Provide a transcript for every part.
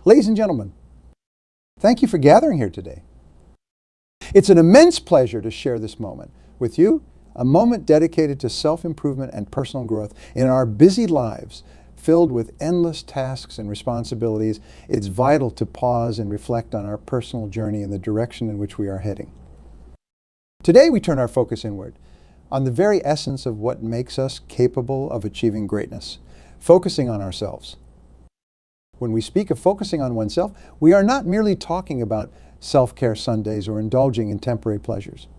Ladies and gentlemen, thank you for gathering here today. It's an immense pleasure to share this moment with you, a moment dedicated to self-improvement and personal growth in our busy lives filled with endless tasks and responsibilities. It's vital to pause and reflect on our personal journey and the direction in which we are heading. Today we turn our focus inward on the very essence of what makes us capable of achieving greatness, focusing on ourselves. When we speak of focusing on oneself, we are not merely talking about self-care Sundays or indulging in temporary pleasures.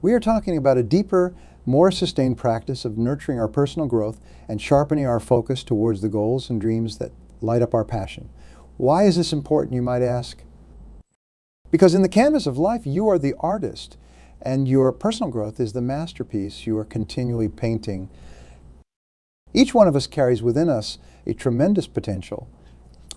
We are talking about a deeper, more sustained practice of nurturing our personal growth and sharpening our focus towards the goals and dreams that light up our passion. Why is this important, you might ask? Because in the canvas of life, you are the artist, and your personal growth is the masterpiece you are continually painting. Each one of us carries within us a tremendous potential,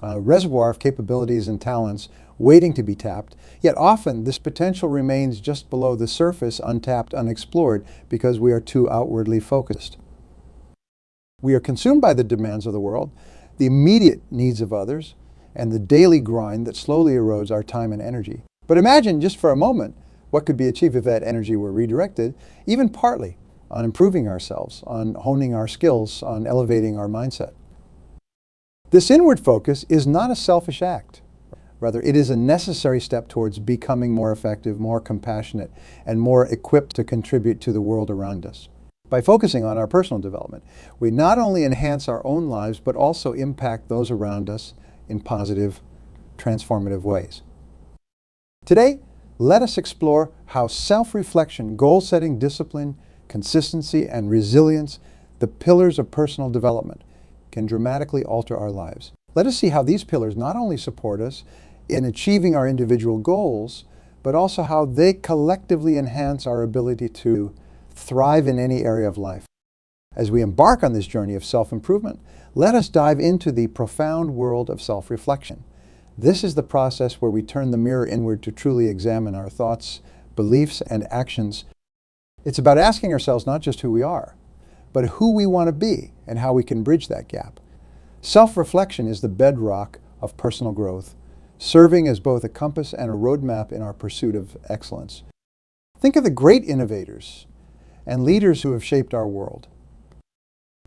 a reservoir of capabilities and talents waiting to be tapped, yet often this potential remains just below the surface, untapped, unexplored, because we are too outwardly focused. We are consumed by the demands of the world, the immediate needs of others, and the daily grind that slowly erodes our time and energy. But imagine just for a moment what could be achieved if that energy were redirected, even partly, on improving ourselves, on honing our skills, on elevating our mindset. This inward focus is not a selfish act. Rather, it is a necessary step towards becoming more effective, more compassionate, and more equipped to contribute to the world around us. By focusing on our personal development, we not only enhance our own lives, but also impact those around us in positive, transformative ways. Today, let us explore how self-reflection, goal-setting discipline, consistency, and resilience, the pillars of personal development, can dramatically alter our lives. Let us see how these pillars not only support us in achieving our individual goals, but also how they collectively enhance our ability to thrive in any area of life. As we embark on this journey of self-improvement, let us dive into the profound world of self-reflection. This is the process where we turn the mirror inward to truly examine our thoughts, beliefs, and actions. It's about asking ourselves not just who we are, but who we want to be and how we can bridge that gap. Self-reflection is the bedrock of personal growth, serving as both a compass and a roadmap in our pursuit of excellence. Think of the great innovators and leaders who have shaped our world.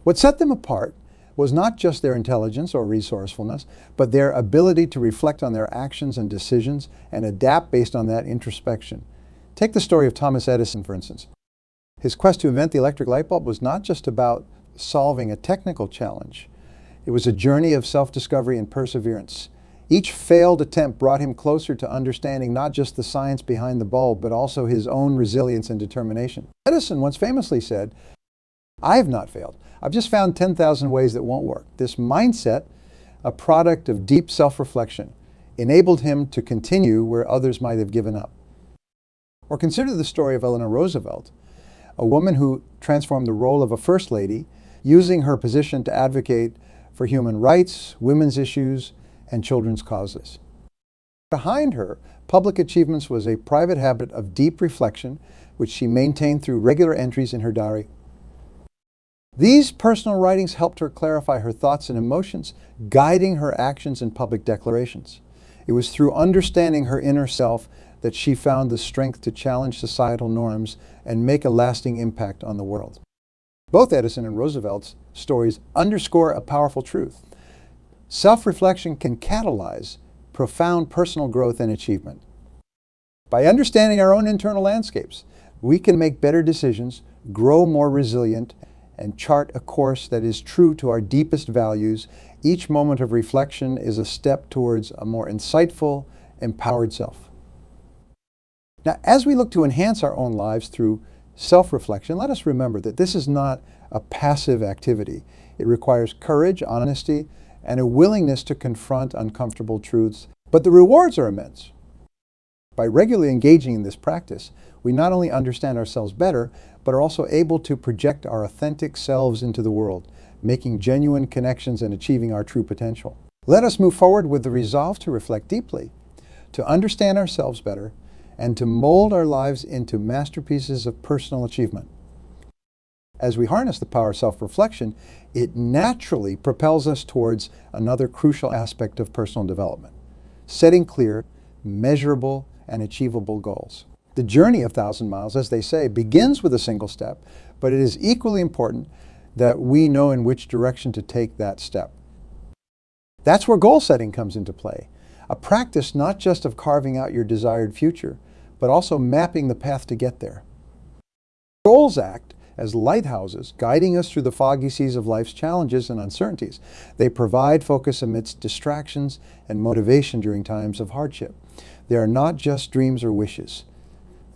What set them apart was not just their intelligence or resourcefulness, but their ability to reflect on their actions and decisions and adapt based on that introspection. Take the story of Thomas Edison, for instance. His quest to invent the electric light bulb was not just about solving a technical challenge. It was a journey of self-discovery and perseverance. Each failed attempt brought him closer to understanding not just the science behind the bulb, but also his own resilience and determination. Edison once famously said, "I have not failed. I've just found 10,000 ways that won't work." This mindset, a product of deep self-reflection, enabled him to continue where others might have given up. Or consider the story of Eleanor Roosevelt, a woman who transformed the role of a first lady, using her position to advocate for human rights, women's issues, and children's causes. Behind her public achievements was a private habit of deep reflection, which she maintained through regular entries in her diary. These personal writings helped her clarify her thoughts and emotions, guiding her actions and public declarations. It was through understanding her inner self that she found the strength to challenge societal norms and make a lasting impact on the world. Both Edison and Roosevelt's stories underscore a powerful truth. Self-reflection can catalyze profound personal growth and achievement. By understanding our own internal landscapes, we can make better decisions, grow more resilient, and chart a course that is true to our deepest values. Each moment of reflection is a step towards a more insightful, empowered self. Now, as we look to enhance our own lives through self-reflection, let us remember that this is not a passive activity. It requires courage, honesty, and a willingness to confront uncomfortable truths. But the rewards are immense. By regularly engaging in this practice, we not only understand ourselves better, but are also able to project our authentic selves into the world, making genuine connections and achieving our true potential. Let us move forward with the resolve to reflect deeply, to understand ourselves better, and to mold our lives into masterpieces of personal achievement. As we harness the power of self-reflection, it naturally propels us towards another crucial aspect of personal development: setting clear, measurable, and achievable goals. The journey of 1,000 miles, as they say, begins with a single step, but it is equally important that we know in which direction to take that step. That's where goal setting comes into play, a practice not just of carving out your desired future, but also mapping the path to get there. Goals act as lighthouses, guiding us through the foggy seas of life's challenges and uncertainties. They provide focus amidst distractions and motivation during times of hardship. They are not just dreams or wishes.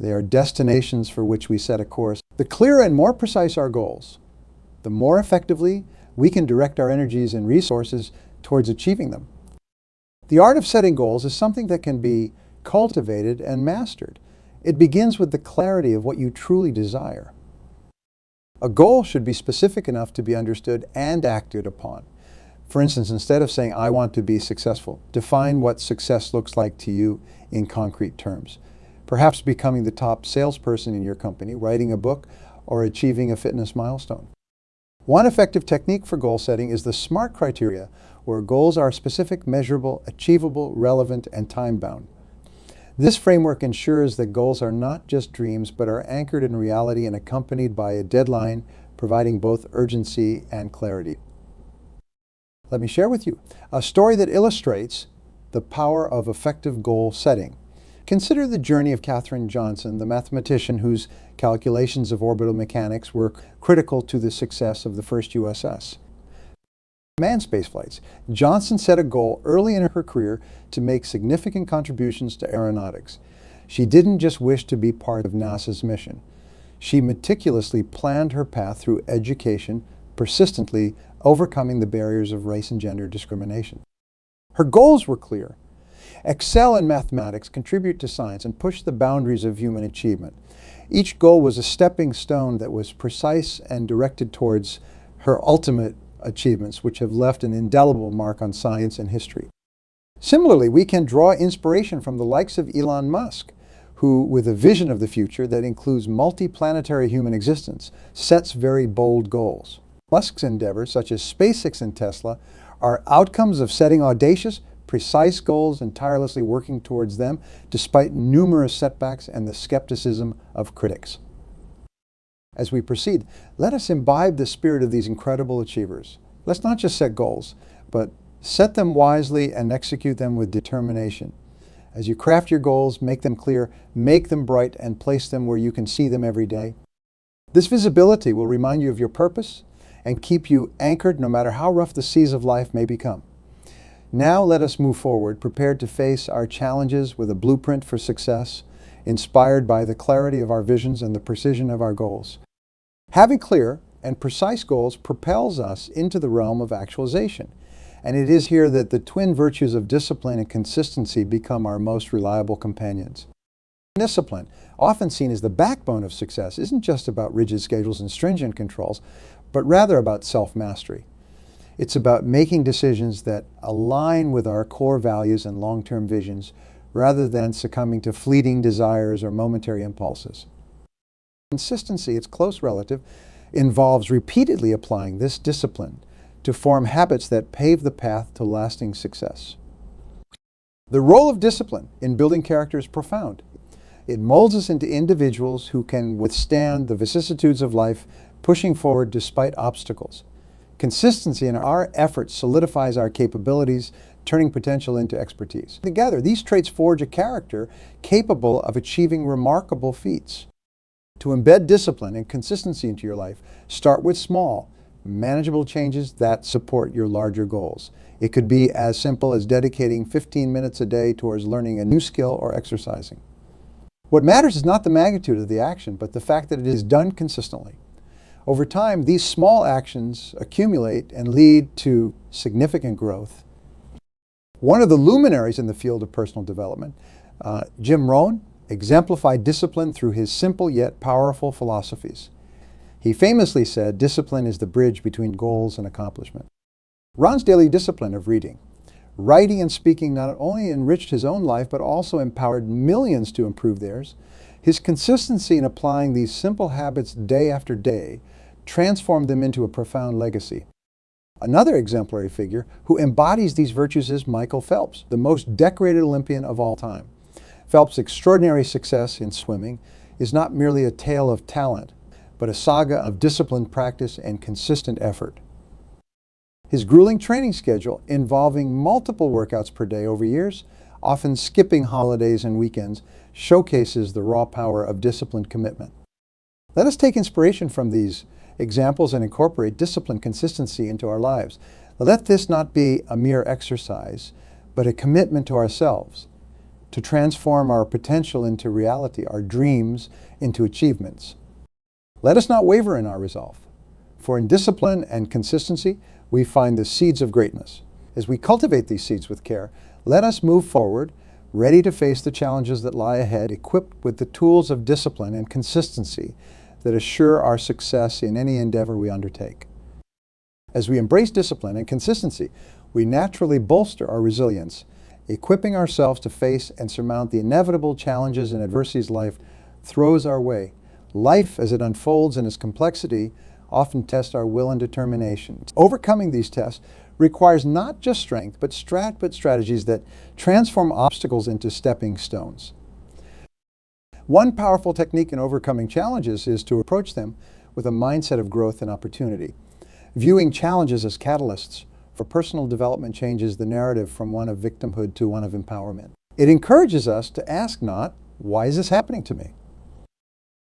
They are destinations for which we set a course. The clearer and more precise our goals, the more effectively we can direct our energies and resources towards achieving them. The art of setting goals is something that can be cultivated and mastered. It begins with the clarity of what you truly desire. A goal should be specific enough to be understood and acted upon. For instance, instead of saying, "I want to be successful," define what success looks like to you in concrete terms. Perhaps becoming the top salesperson in your company, writing a book, or achieving a fitness milestone. One effective technique for goal setting is the SMART criteria, where goals are specific, measurable, achievable, relevant, and time-bound. This framework ensures that goals are not just dreams, but are anchored in reality and accompanied by a deadline, providing both urgency and clarity. Let me share with you a story that illustrates the power of effective goal setting. Consider the journey of Katherine Johnson, the mathematician whose calculations of orbital mechanics were critical to the success of the first USS. Manned space flights. Johnson set a goal early in her career to make significant contributions to aeronautics. She didn't just wish to be part of NASA's mission. She meticulously planned her path through education, persistently overcoming the barriers of race and gender discrimination. Her goals were clear: excel in mathematics, contribute to science, and push the boundaries of human achievement. Each goal was a stepping stone that was precise and directed towards her ultimate achievements, which have left an indelible mark on science and history. Similarly, we can draw inspiration from the likes of Elon Musk, who, with a vision of the future that includes multi-planetary human existence, sets very bold goals. Musk's endeavors, such as SpaceX and Tesla, are outcomes of setting audacious, precise goals and tirelessly working towards them despite numerous setbacks and the skepticism of critics. As we proceed, let us imbibe the spirit of these incredible achievers. Let's not just set goals, but set them wisely and execute them with determination. As you craft your goals, make them clear, make them bright, and place them where you can see them every day. This visibility will remind you of your purpose and keep you anchored no matter how rough the seas of life may become. Now let us move forward, prepared to face our challenges with a blueprint for success, inspired by the clarity of our visions and the precision of our goals. Having clear and precise goals propels us into the realm of actualization. And it is here that the twin virtues of discipline and consistency become our most reliable companions. Discipline, often seen as the backbone of success, isn't just about rigid schedules and stringent controls, but rather about self-mastery. It's about making decisions that align with our core values and long-term visions, rather than succumbing to fleeting desires or momentary impulses. Consistency, its close relative, involves repeatedly applying this discipline to form habits that pave the path to lasting success. The role of discipline in building character is profound. It molds us into individuals who can withstand the vicissitudes of life, pushing forward despite obstacles. Consistency in our efforts solidifies our capabilities, turning potential into expertise. Together, these traits forge a character capable of achieving remarkable feats. To embed discipline and consistency into your life, start with small, manageable changes that support your larger goals. It could be as simple as dedicating 15 minutes a day towards learning a new skill or exercising. What matters is not the magnitude of the action, but the fact that it is done consistently. Over time, these small actions accumulate and lead to significant growth. One of the luminaries in the field of personal development, Jim Rohn, exemplified discipline through his simple yet powerful philosophies. He famously said, "Discipline is the bridge between goals and accomplishment." Ron's daily discipline of reading, writing, and speaking not only enriched his own life, but also empowered millions to improve theirs. His consistency in applying these simple habits day after day transformed them into a profound legacy. Another exemplary figure who embodies these virtues is Michael Phelps, the most decorated Olympian of all time. Phelps' extraordinary success in swimming is not merely a tale of talent, but a saga of disciplined practice and consistent effort. His grueling training schedule, involving multiple workouts per day over years, often skipping holidays and weekends, showcases the raw power of disciplined commitment. Let us take inspiration from these examples and incorporate disciplined consistency into our lives. Let this not be a mere exercise, but a commitment to ourselves, to transform our potential into reality, our dreams into achievements. Let us not waver in our resolve, for in discipline and consistency, we find the seeds of greatness. As we cultivate these seeds with care, let us move forward, ready to face the challenges that lie ahead, equipped with the tools of discipline and consistency that assure our success in any endeavor we undertake. As we embrace discipline and consistency, we naturally bolster our resilience, equipping ourselves to face and surmount the inevitable challenges and adversities life throws our way. Life, as it unfolds in its complexity, often tests our will and determination. Overcoming these tests requires not just strength, but strategies that transform obstacles into stepping stones. One powerful technique in overcoming challenges is to approach them with a mindset of growth and opportunity. Viewing challenges as catalysts for personal development changes the narrative from one of victimhood to one of empowerment. It encourages us to ask not, why is this happening to me?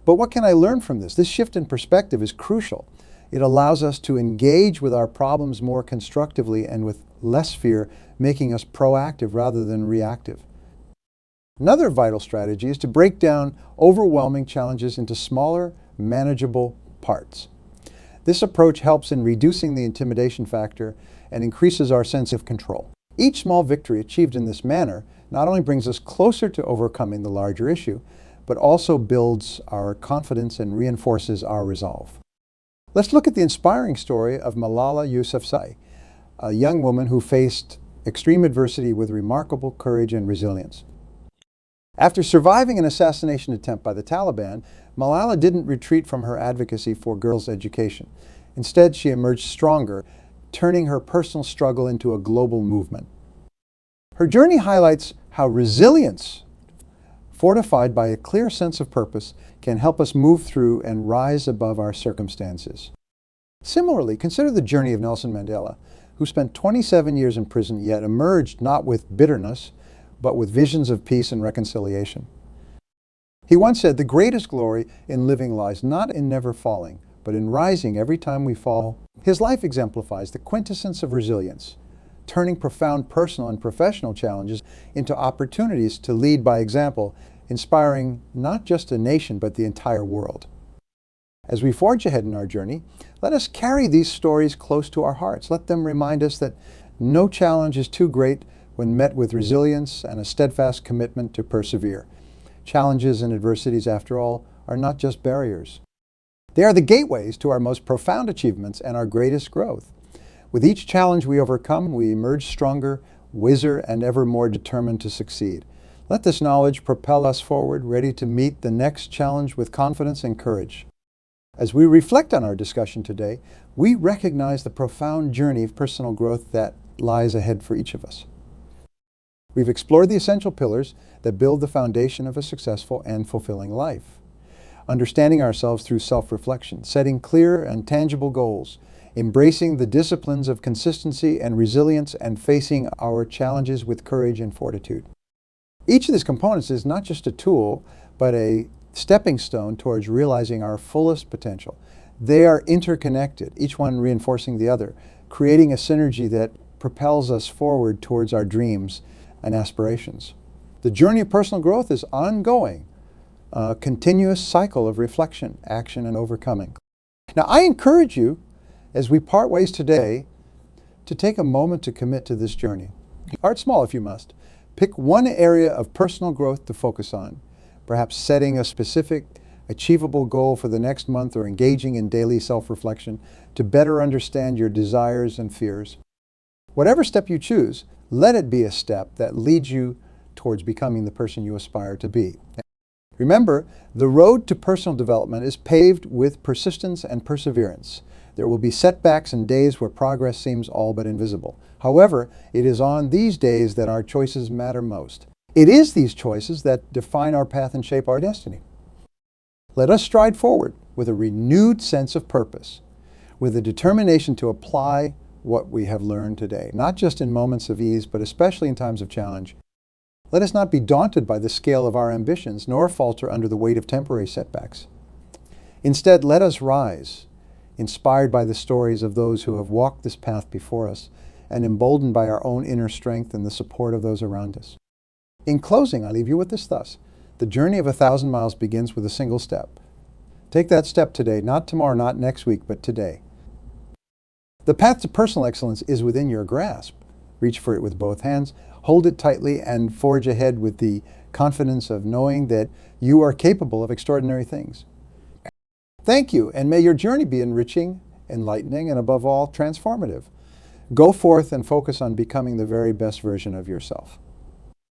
But what can I learn from this? This shift in perspective is crucial. It allows us to engage with our problems more constructively and with less fear, making us proactive rather than reactive. Another vital strategy is to break down overwhelming challenges into smaller, manageable parts. This approach helps in reducing the intimidation factor and increases our sense of control. Each small victory achieved in this manner not only brings us closer to overcoming the larger issue, but also builds our confidence and reinforces our resolve. Let's look at the inspiring story of Malala Yousafzai, a young woman who faced extreme adversity with remarkable courage and resilience. After surviving an assassination attempt by the Taliban, Malala didn't retreat from her advocacy for girls' education. Instead, she emerged stronger, turning her personal struggle into a global movement. Her journey highlights how resilience, fortified by a clear sense of purpose, can help us move through and rise above our circumstances. Similarly, consider the journey of Nelson Mandela, who spent 27 years in prison yet emerged not with bitterness, but with visions of peace and reconciliation. He once said, "The greatest glory in living lies not in never falling, but in rising every time we fall." His life exemplifies the quintessence of resilience, turning profound personal and professional challenges into opportunities to lead by example, inspiring not just a nation, but the entire world. As we forge ahead in our journey, let us carry these stories close to our hearts. Let them remind us that no challenge is too great when met with resilience and a steadfast commitment to persevere. Challenges and adversities, after all, are not just barriers. They are the gateways to our most profound achievements and our greatest growth. With each challenge we overcome, we emerge stronger, wiser, and ever more determined to succeed. Let this knowledge propel us forward, ready to meet the next challenge with confidence and courage. As we reflect on our discussion today, we recognize the profound journey of personal growth that lies ahead for each of us. We've explored the essential pillars that build the foundation of a successful and fulfilling life. Understanding ourselves through self-reflection, setting clear and tangible goals, embracing the disciplines of consistency and resilience, and facing our challenges with courage and fortitude. Each of these components is not just a tool, but a stepping stone towards realizing our fullest potential. They are interconnected, each one reinforcing the other, creating a synergy that propels us forward towards our dreams and aspirations. The journey of personal growth is ongoing, a continuous cycle of reflection, action, and overcoming. Now, I encourage you, as we part ways today, to take a moment to commit to this journey. Start small if you must. Pick one area of personal growth to focus on, perhaps setting a specific, achievable goal for the next month or engaging in daily self-reflection to better understand your desires and fears. Whatever step you choose, let it be a step that leads you towards becoming the person you aspire to be. Remember, the road to personal development is paved with persistence and perseverance. There will be setbacks and days where progress seems all but invisible. However, it is on these days that our choices matter most. It is these choices that define our path and shape our destiny. Let us stride forward with a renewed sense of purpose, with a determination to apply what we have learned today, not just in moments of ease, but especially in times of challenge. Let us not be daunted by the scale of our ambitions, nor falter under the weight of temporary setbacks. Instead, let us rise, inspired by the stories of those who have walked this path before us, and emboldened by our own inner strength and the support of those around us. In closing, I leave you with this thus: the journey of 1,000 miles begins with a single step. Take that step today, not tomorrow, not next week, but today. The path to personal excellence is within your grasp. Reach for it with both hands, hold it tightly, and forge ahead with the confidence of knowing that you are capable of extraordinary things. Thank you, and may your journey be enriching, enlightening, and above all, transformative. Go forth and focus on becoming the very best version of yourself.